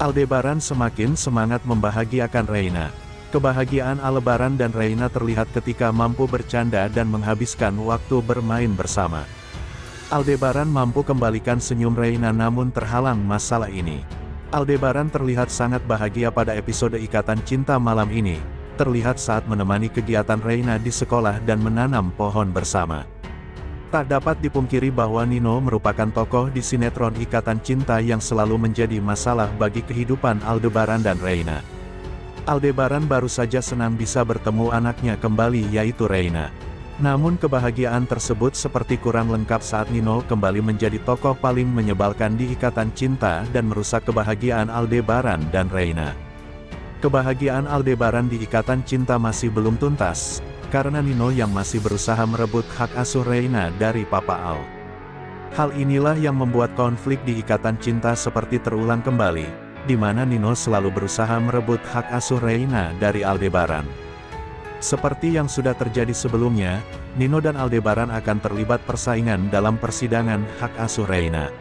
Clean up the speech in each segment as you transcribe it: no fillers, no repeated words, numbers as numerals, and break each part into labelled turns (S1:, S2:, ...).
S1: Aldebaran semakin semangat membahagiakan Reina. Kebahagiaan Aldebaran dan Reina terlihat ketika mampu bercanda dan menghabiskan waktu bermain bersama. Aldebaran mampu kembalikan senyum Reina namun terhalang masalah ini. Aldebaran terlihat sangat bahagia pada episode Ikatan Cinta malam ini, terlihat saat menemani kegiatan Reina di sekolah dan menanam pohon bersama. Tak dapat dipungkiri bahwa Nino merupakan tokoh di sinetron Ikatan Cinta yang selalu menjadi masalah bagi kehidupan Aldebaran dan Reina. Aldebaran baru saja senang bisa bertemu anaknya kembali yaitu Reina. Namun kebahagiaan tersebut seperti kurang lengkap saat Nino kembali menjadi tokoh paling menyebalkan di Ikatan Cinta dan merusak kebahagiaan Aldebaran dan Reina. Kebahagiaan Aldebaran di Ikatan Cinta masih belum tuntas, karena Nino yang masih berusaha merebut hak asuh Reina dari Papa Al. Hal inilah yang membuat konflik di Ikatan Cinta seperti terulang kembali, di mana Nino selalu berusaha merebut hak asuh Reina dari Aldebaran. Seperti yang sudah terjadi sebelumnya, Nino dan Aldebaran akan terlibat persaingan dalam persidangan hak asuh Reina.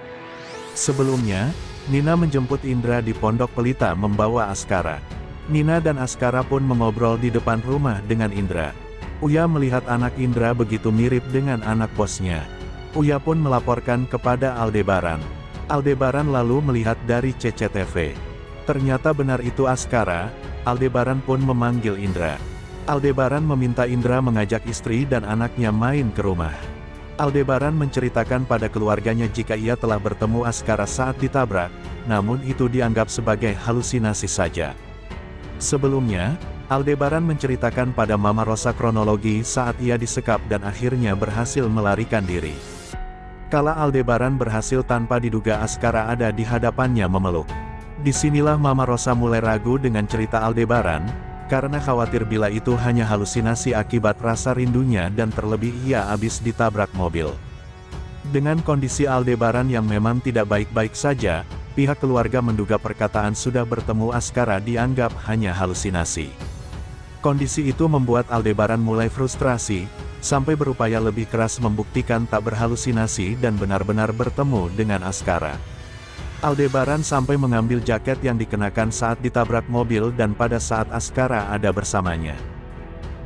S1: Sebelumnya, Nina menjemput Indra di Pondok Pelita membawa Askara. Nina dan Askara pun mengobrol di depan rumah dengan Indra. Uya melihat anak Indra begitu mirip dengan anak bosnya. Uya pun melaporkan kepada Aldebaran. Aldebaran lalu melihat dari CCTV. Ternyata benar itu Askara. Aldebaran pun memanggil Indra. Aldebaran meminta Indra mengajak istri dan anaknya main ke rumah. Aldebaran menceritakan pada keluarganya jika ia telah bertemu Askara saat ditabrak, namun itu dianggap sebagai halusinasi saja. Sebelumnya, Aldebaran menceritakan pada Mama Rosa kronologi saat ia disekap dan akhirnya berhasil melarikan diri. Kala Aldebaran berhasil tanpa diduga Askara ada di hadapannya memeluk. Disinilah Mama Rosa mulai ragu dengan cerita Aldebaran, karena khawatir bila itu hanya halusinasi akibat rasa rindunya dan terlebih ia habis ditabrak mobil. Dengan kondisi Aldebaran yang memang tidak baik-baik saja, pihak keluarga menduga perkataan sudah bertemu Askara dianggap hanya halusinasi. Kondisi itu membuat Aldebaran mulai frustrasi, sampai berupaya lebih keras membuktikan tak berhalusinasi dan benar-benar bertemu dengan Askara. Aldebaran sampai mengambil jaket yang dikenakan saat ditabrak mobil dan pada saat Askara ada bersamanya.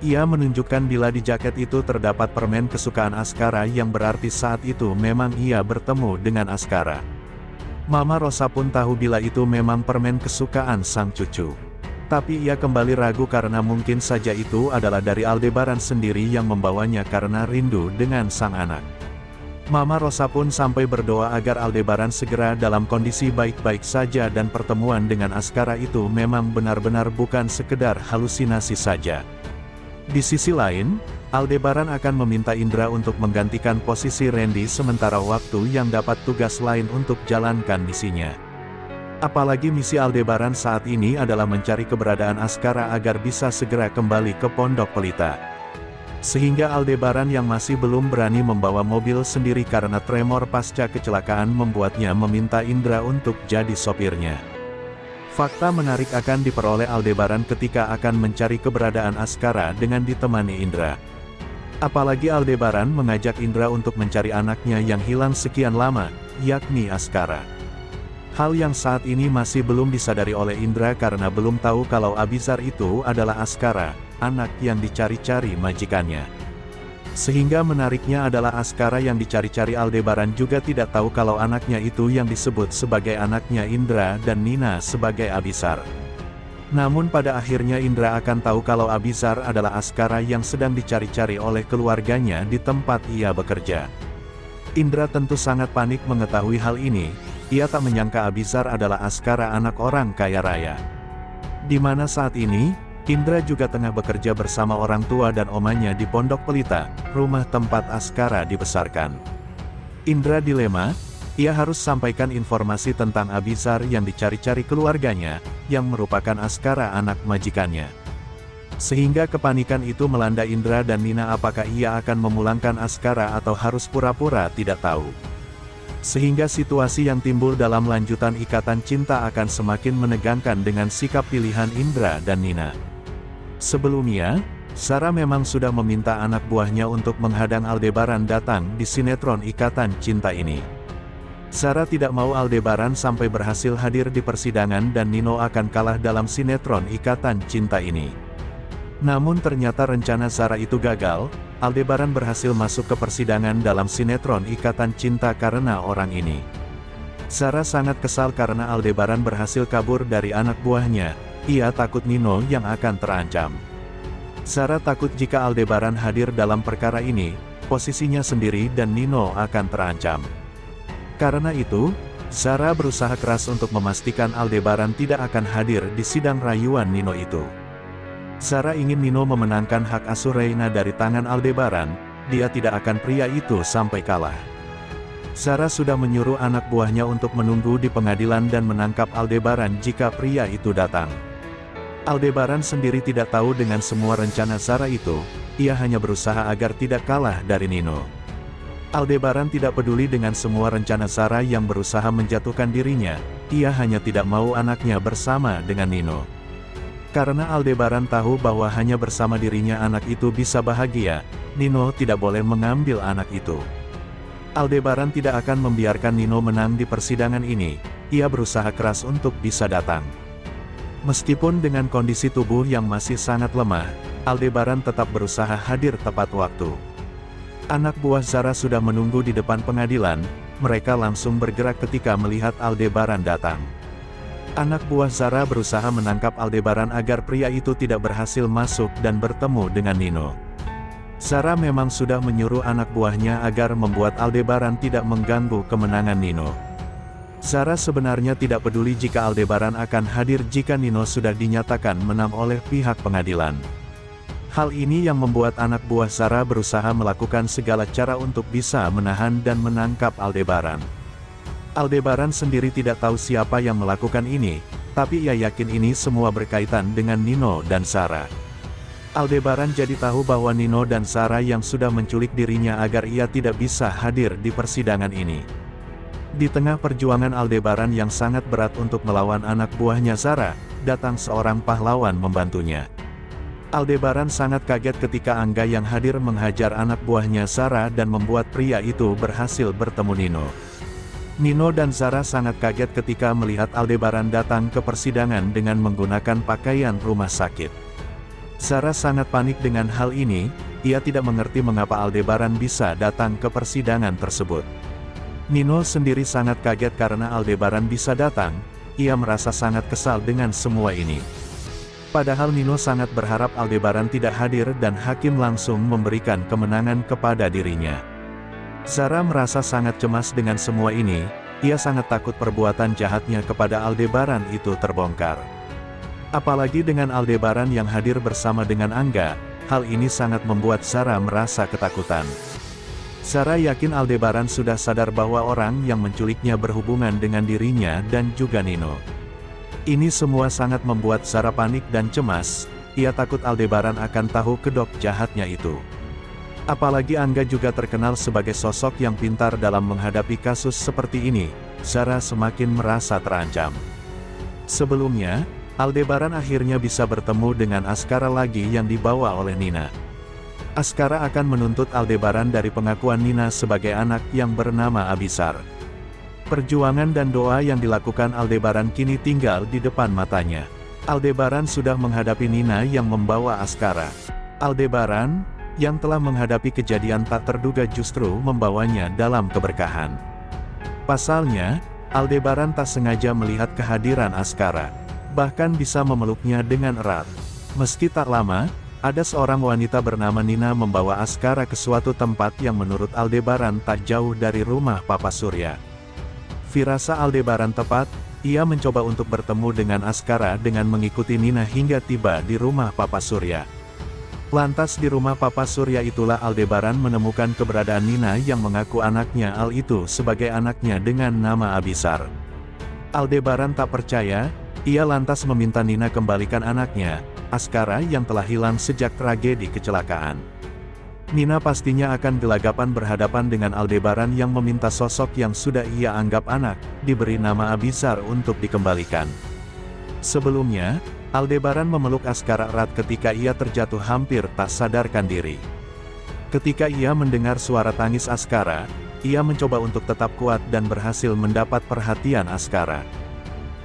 S1: Ia menunjukkan bila di jaket itu terdapat permen kesukaan Askara yang berarti saat itu memang ia bertemu dengan Askara. Mama Rosa pun tahu bila itu memang permen kesukaan sang cucu. Tapi ia kembali ragu karena mungkin saja itu adalah dari Aldebaran sendiri yang membawanya karena rindu dengan sang anak. Mama Rosa pun sampai berdoa agar Aldebaran segera dalam kondisi baik-baik saja dan pertemuan dengan Askara itu memang benar-benar bukan sekedar halusinasi saja. Di sisi lain, Aldebaran akan meminta Indra untuk menggantikan posisi Randy sementara waktu yang dapat tugas lain untuk jalankan misinya. Apalagi misi Aldebaran saat ini adalah mencari keberadaan Askara agar bisa segera kembali ke Pondok Pelita. Sehingga Aldebaran yang masih belum berani membawa mobil sendiri karena tremor pasca kecelakaan membuatnya meminta Indra untuk jadi sopirnya. Fakta menarik akan diperoleh Aldebaran ketika akan mencari keberadaan Askara dengan ditemani Indra. Apalagi Aldebaran mengajak Indra untuk mencari anaknya yang hilang sekian lama, yakni Askara. Hal yang saat ini masih belum disadari oleh Indra karena belum tahu kalau Abizar itu adalah Askara, anak yang dicari-cari majikannya. Sehingga menariknya adalah Askara yang dicari-cari Aldebaran juga tidak tahu kalau anaknya itu yang disebut sebagai anaknya Indra dan Nina sebagai Abizar. Namun pada akhirnya Indra akan tahu kalau Abizar adalah Askara yang sedang dicari-cari oleh keluarganya di tempat ia bekerja. Indra tentu sangat panik mengetahui hal ini. Ia tak menyangka Abizar adalah Askara anak orang kaya raya. Di mana saat ini, Indra juga tengah bekerja bersama orang tua dan omanya di Pondok Pelita, rumah tempat Askara dibesarkan. Indra dilema, ia harus sampaikan informasi tentang Abizar yang dicari-cari keluarganya, yang merupakan Askara anak majikannya. Sehingga kepanikan itu melanda Indra dan Nina apakah ia akan memulangkan Askara atau harus pura-pura tidak tahu. Sehingga situasi yang timbul dalam lanjutan Ikatan Cinta akan semakin menegangkan dengan sikap pilihan Indra dan Nina. Sebelumnya, Sarah memang sudah meminta anak buahnya untuk menghadang Aldebaran datang di sinetron Ikatan Cinta ini. Sarah tidak mau Aldebaran sampai berhasil hadir di persidangan dan Nino akan kalah dalam sinetron Ikatan Cinta ini. Namun ternyata rencana Sarah itu gagal, Aldebaran berhasil masuk ke persidangan dalam sinetron Ikatan Cinta karena orang ini. Sarah sangat kesal karena Aldebaran berhasil kabur dari anak buahnya, ia takut Nino yang akan terancam. Sarah takut jika Aldebaran hadir dalam perkara ini, posisinya sendiri dan Nino akan terancam. Karena itu, Sarah berusaha keras untuk memastikan Aldebaran tidak akan hadir di sidang rayuan Nino itu. Sarah ingin Nino memenangkan hak asuh Reina dari tangan Aldebaran, dia tidak akan pria itu sampai kalah. Sarah sudah menyuruh anak buahnya untuk menunggu di pengadilan dan menangkap Aldebaran jika pria itu datang. Aldebaran sendiri tidak tahu dengan semua rencana Sarah itu, ia hanya berusaha agar tidak kalah dari Nino. Aldebaran tidak peduli dengan semua rencana Sarah yang berusaha menjatuhkan dirinya, ia hanya tidak mau anaknya bersama dengan Nino. Karena Aldebaran tahu bahwa hanya bersama dirinya anak itu bisa bahagia, Nino tidak boleh mengambil anak itu. Aldebaran tidak akan membiarkan Nino menang di persidangan ini, ia berusaha keras untuk bisa datang. Meskipun dengan kondisi tubuh yang masih sangat lemah, Aldebaran tetap berusaha hadir tepat waktu. Anak buah Sarah sudah menunggu di depan pengadilan, mereka langsung bergerak ketika melihat Aldebaran datang. Anak buah Sarah berusaha menangkap Aldebaran agar pria itu tidak berhasil masuk dan bertemu dengan Nino. Sarah memang sudah menyuruh anak buahnya agar membuat Aldebaran tidak mengganggu kemenangan Nino. Sarah sebenarnya tidak peduli jika Aldebaran akan hadir jika Nino sudah dinyatakan menang oleh pihak pengadilan. Hal ini yang membuat anak buah Sarah berusaha melakukan segala cara untuk bisa menahan dan menangkap Aldebaran. Aldebaran sendiri tidak tahu siapa yang melakukan ini, tapi ia yakin ini semua berkaitan dengan Nino dan Sarah. Aldebaran jadi tahu bahwa Nino dan Sarah yang sudah menculik dirinya agar ia tidak bisa hadir di persidangan ini. Di tengah perjuangan Aldebaran yang sangat berat untuk melawan anak buahnya Sarah, datang seorang pahlawan membantunya. Aldebaran sangat kaget ketika Angga yang hadir menghajar anak buahnya Sarah dan membuat pria itu berhasil bertemu Nino. Nino dan Sarah sangat kaget ketika melihat Aldebaran datang ke persidangan dengan menggunakan pakaian rumah sakit. Sarah sangat panik dengan hal ini, ia tidak mengerti mengapa Aldebaran bisa datang ke persidangan tersebut. Nino sendiri sangat kaget karena Aldebaran bisa datang, ia merasa sangat kesal dengan semua ini. Padahal Nino sangat berharap Aldebaran tidak hadir dan hakim langsung memberikan kemenangan kepada dirinya. Sarah merasa sangat cemas dengan semua ini, ia sangat takut perbuatan jahatnya kepada Aldebaran itu terbongkar. Apalagi dengan Aldebaran yang hadir bersama dengan Angga, hal ini sangat membuat Sarah merasa ketakutan. Sarah yakin Aldebaran sudah sadar bahwa orang yang menculiknya berhubungan dengan dirinya dan juga Nino. Ini semua sangat membuat Sarah panik dan cemas, ia takut Aldebaran akan tahu kedok jahatnya itu. Apalagi Angga juga terkenal sebagai sosok yang pintar dalam menghadapi kasus seperti ini, Sarah semakin merasa terancam. Sebelumnya, Aldebaran akhirnya bisa bertemu dengan Askara lagi yang dibawa oleh Nina. Askara akan menuntut Aldebaran dari pengakuan Nina sebagai anak yang bernama Abisar. Perjuangan dan doa yang dilakukan Aldebaran kini tinggal di depan matanya. Aldebaran sudah menghadapi Nina yang membawa Askara. Aldebaran, yang telah menghadapi kejadian tak terduga justru membawanya dalam keberkahan. Pasalnya, Aldebaran tak sengaja melihat kehadiran Askara, bahkan bisa memeluknya dengan erat. Meski tak lama, ada seorang wanita bernama Nina membawa Askara ke suatu tempat yang menurut Aldebaran tak jauh dari rumah Papa Surya. Firasa Aldebaran tepat, ia mencoba untuk bertemu dengan Askara dengan mengikuti Nina hingga tiba di rumah Papa Surya. Lantas di rumah Papa Surya itulah Aldebaran menemukan keberadaan Nina yang mengaku anaknya Al itu sebagai anaknya dengan nama Abisar. Aldebaran tak percaya, ia lantas meminta Nina kembalikan anaknya, Askara yang telah hilang sejak tragedi kecelakaan. Nina pastinya akan gelagapan berhadapan dengan Aldebaran yang meminta sosok yang sudah ia anggap anak, diberi nama Abisar untuk dikembalikan. Sebelumnya, Aldebaran memeluk Askara erat ketika ia terjatuh hampir tak sadarkan diri. Ketika ia mendengar suara tangis Askara, ia mencoba untuk tetap kuat dan berhasil mendapat perhatian Askara.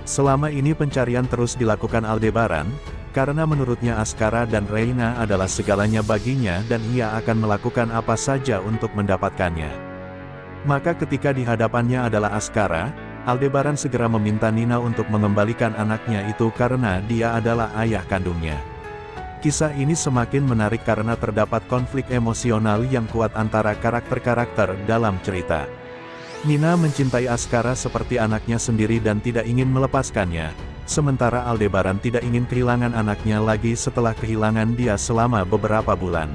S1: Selama ini pencarian terus dilakukan Aldebaran, karena menurutnya Askara dan Reina adalah segalanya baginya dan ia akan melakukan apa saja untuk mendapatkannya. Maka ketika di hadapannya adalah Askara, Aldebaran segera meminta Nina untuk mengembalikan anaknya itu karena dia adalah ayah kandungnya. Kisah ini semakin menarik karena terdapat konflik emosional yang kuat antara karakter-karakter dalam cerita. Nina mencintai Askara seperti anaknya sendiri dan tidak ingin melepaskannya, sementara Aldebaran tidak ingin kehilangan anaknya lagi setelah kehilangan dia selama beberapa bulan.